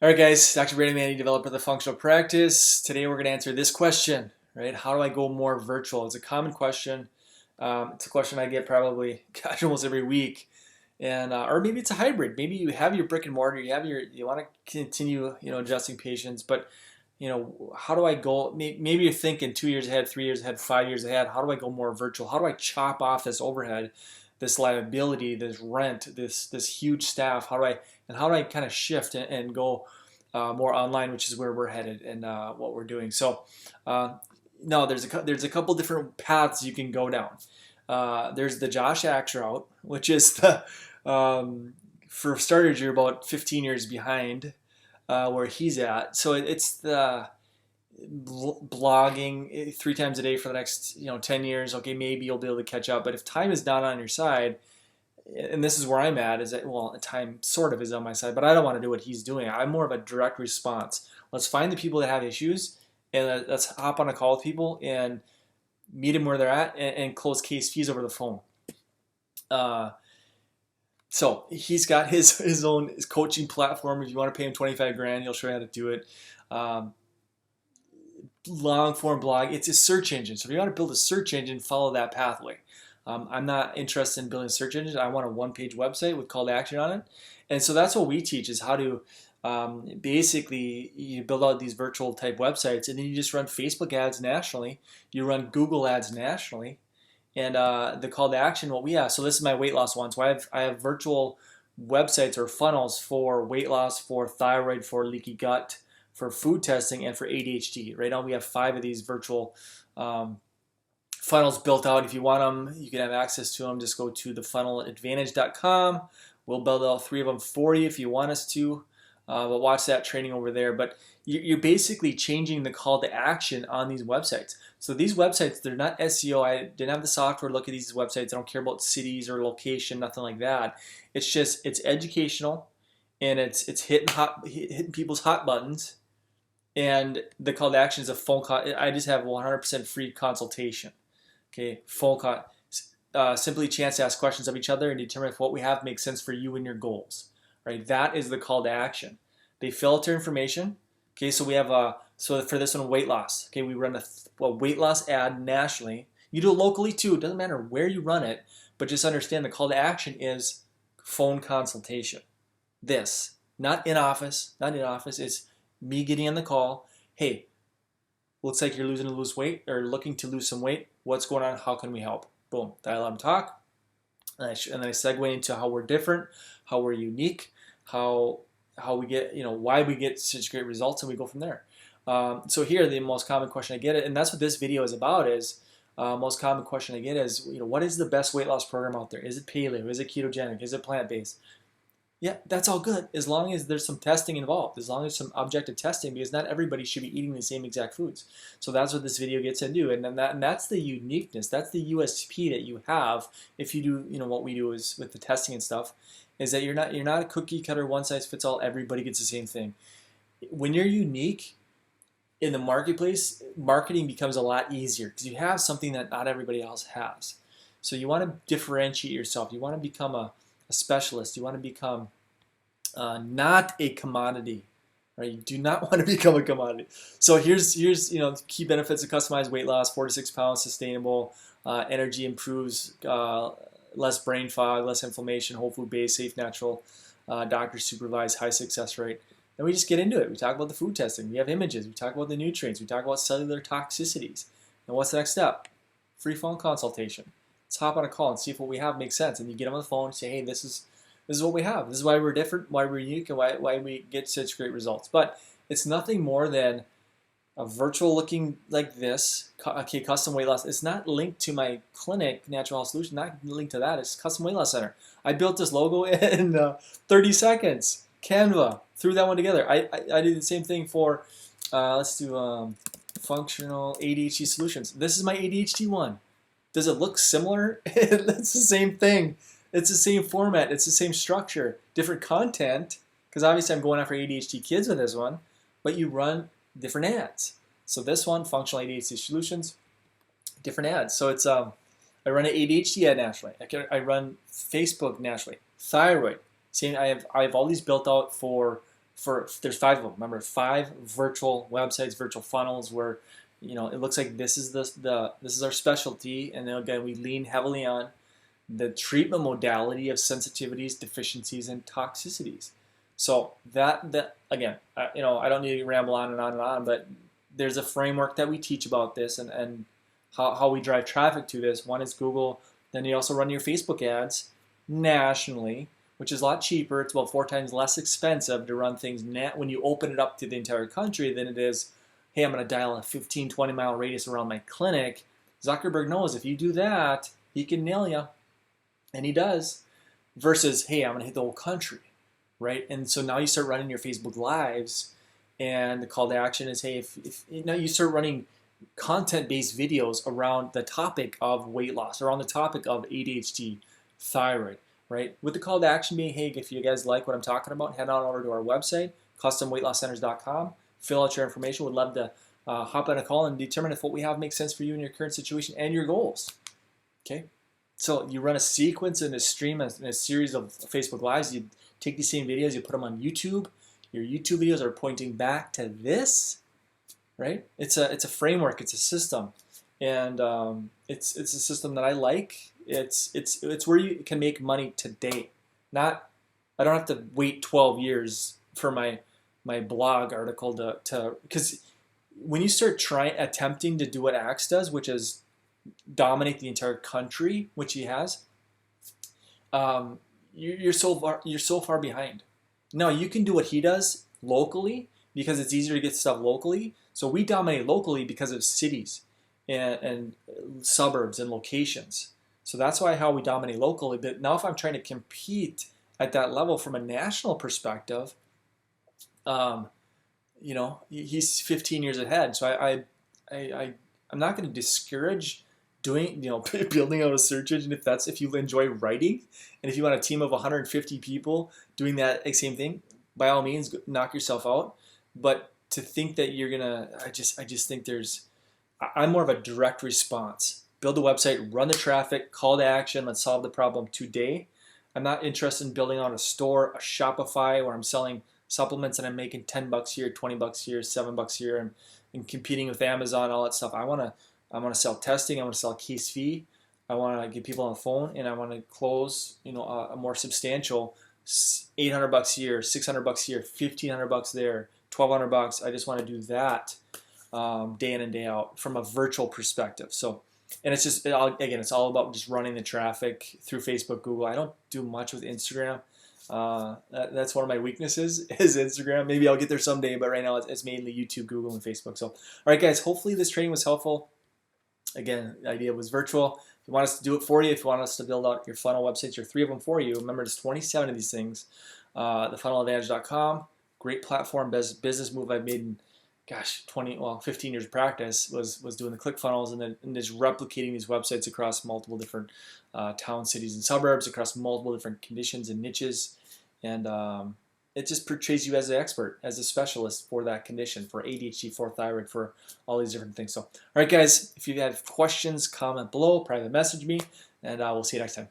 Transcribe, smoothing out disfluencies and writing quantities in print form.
All right, guys, Dr. Brandon Manny, developer of the functional practice. Today we're going to answer this question, right? How do I go more virtual? It's a common question. It's a question I get probably, gosh, almost every week. And or maybe it's a hybrid. Maybe you have your brick and mortar, you want to continue, adjusting patients, but how do I go? Maybe you're thinking 2 years ahead, 3 years ahead, 5 years ahead. How do I go more virtual? How do I chop off this overhead, this liability, this rent, this huge staff? How do I kind of shift and go more online, which is where we're headed and what we're doing. So no, there's a couple different paths you can go down. There's the Josh Axe route, which is for starters, you're about 15 years behind where he's at. So it's the blogging 3 times a day for the next 10 years. Okay, maybe you'll be able to catch up. But if time is not on your side, and this is where I'm at, is that, well, time sort of is on my side, but I don't want to do what he's doing. I'm more of a direct response. Let's find the people that have issues, and let's hop on a call with people and meet them where they're at and close case fees over the phone. So he's got his own coaching platform. If you want to pay him 25 grand, he'll show you how to do it. Long form blog. It's a search engine. So if you want to build a search engine, follow that pathway. I'm not interested in building a search engine. I want a one-page website with call to action on it. And so that's what we teach, is how to basically you build out these virtual type websites, and then you just run Facebook ads nationally. You run Google ads nationally. And the call to action, what we have, so this is my weight loss one. So I have virtual websites or funnels for weight loss, for thyroid, for leaky gut, for food testing, and for ADHD. Right now we have 5 of these virtual funnels built out. If you want them, you can have access to them. Just go to thefunneladvantage.com. We'll build out 3 of them for you if you want us to. But watch that training over there. But you're basically changing the call to action on these websites. So these websites, they're not SEO. I didn't have the software to look at these websites. I don't care about cities or location, nothing like that. It's educational, and it's hitting people's hot buttons. And the call to action is a phone call. I just have 100% free consultation. Okay, phone call. Simply a chance to ask questions of each other and determine if what we have makes sense for you and your goals. Right, that is the call to action. They filter information. Okay, so we have so for this one, weight loss. Okay, we run a weight loss ad nationally. You do it locally too. It doesn't matter where you run it, but just understand the call to action is phone consultation. This, not in office. It's me getting on the call. Hey, looks like you're looking to lose weight or looking to lose some weight. What's going on? How can we help? Boom, dial and talk. And then I segue into how we're different, how we're unique, how we get, why we get such great results, and we go from there. So here, the most common question I get, and that's what this video is about, is most common question I get is, what is the best weight loss program out there? Is it paleo? Is it ketogenic? Is it plant-based? Yeah, that's all good, as long as there's some testing involved, as long as some objective testing, because not everybody should be eating the same exact foods. So that's what this video gets into, and then that's the uniqueness, that's the USP that you have if you do, what we do is with the testing and stuff, is that you're not a cookie cutter, one size fits all, everybody gets the same thing. When you're unique in the marketplace, marketing becomes a lot easier because you have something that not everybody else has. So you want to differentiate yourself. You want to become a specialist. You want to become not a commodity, right? You do not want to become a commodity. So here's key benefits of customized weight loss: 4 to 6 pounds, sustainable, energy improves, less brain fog, less inflammation, whole food based, safe, natural, doctor supervised, high success rate. Then we just get into it. We talk about the food testing. We have images. We talk about the nutrients. We talk about cellular toxicities. And what's the next step? Free phone consultation. Let's hop on a call and see if what we have makes sense. And you get on the phone and say, hey, this is what we have. This is why we're different, why we're unique, and why we get such great results. But it's nothing more than a virtual looking like this, okay, custom weight loss. It's not linked to my clinic, Natural Health Solution, not linked to that. It's Custom Weight Loss Center. I built this logo in 30 seconds. Canva, threw that one together. I did the same thing for, let's do functional ADHD solutions. This is my ADHD one. Does it look similar? It's the same thing. It's the same format. It's the same structure. Different content, because obviously I'm going after ADHD kids with this one, but you run different ads. So this one, functional ADHD solutions, different ads. So it's I run an ADHD ad nationally. I run Facebook nationally. Thyroid. Same. I have all these built out for there's 5 of them. Remember, 5 virtual websites, virtual funnels where it looks like this is this is our specialty, and then again we lean heavily on the treatment modality of sensitivities, deficiencies, and toxicities. So that again, I don't need to ramble on and on and on, but there's a framework that we teach about this and how we drive traffic to this. One is Google. Then you also run your Facebook ads nationally, which is a lot cheaper. It's about 4 times less expensive to run things when you open it up to the entire country than it is, hey, I'm going to dial a 15, 20-mile radius around my clinic. Zuckerberg knows if you do that, he can nail you. And he does. Versus, hey, I'm going to hit the whole country, right? And so now you start running your Facebook Lives, and the call to action is, hey, if now you start running content-based videos around the topic of weight loss, around the topic of ADHD, thyroid, right? With the call to action being, hey, if you guys like what I'm talking about, head on over to our website, customweightlosscenters.com, fill out your information. Would love to hop on a call and determine if what we have makes sense for you in your current situation and your goals, okay? So you run a sequence and a stream and a series of Facebook Lives. You take these same videos, you put them on YouTube. Your YouTube videos are pointing back to this, right? It's a framework. It's a system, and it's a system that I like. It's where you can make money today. I don't have to wait 12 years for my blog article to because when you start attempting to do what Axe does, which is dominate the entire country, which he has, you're so far behind. No, you can do what he does locally because it's easier to get stuff locally. So we dominate locally because of cities and suburbs and locations. So that's how we dominate locally. But now if I'm trying to compete at that level from a national perspective, he's 15 years ahead. So I'm not going to discourage doing, building out a search engine if you enjoy writing, and if you want a team of 150 people doing that same thing, by all means, knock yourself out. But to think that you're gonna, I just think I'm more of a direct response. Build a website, run the traffic, call to action, let's solve the problem today. I'm not interested in building out a store, a Shopify where I'm selling supplements and I'm making $10 here, $20 here, $7 here, and competing with Amazon, all that stuff. I want to sell testing. I want to sell case fee. I want to get people on the phone, and I want to close, a more substantial $800 here, $600 here, $1,500 there, $1,200. I just want to do that day in and day out from a virtual perspective. So, and it's all about just running the traffic through Facebook, Google. I don't do much with Instagram. That's one of my weaknesses is Instagram. Maybe I'll get there someday, but right now it's mainly YouTube, Google, and Facebook. So, all right, guys, hopefully this training was helpful. Again, the idea was virtual. If you want us to do it for you, if you want us to build out your funnel websites, or 3 of them for you, remember there's 27 of these things. Thefunneladvantage.com, great platform, business move I've made in 15 years of practice was doing the ClickFunnels and just replicating these websites across multiple different towns, cities, and suburbs, across multiple different conditions and niches. And it just portrays you as an expert, as a specialist for that condition, for ADHD, for thyroid, for all these different things. So, all right, guys, if you have questions, comment below, private message me, and we'll see you next time.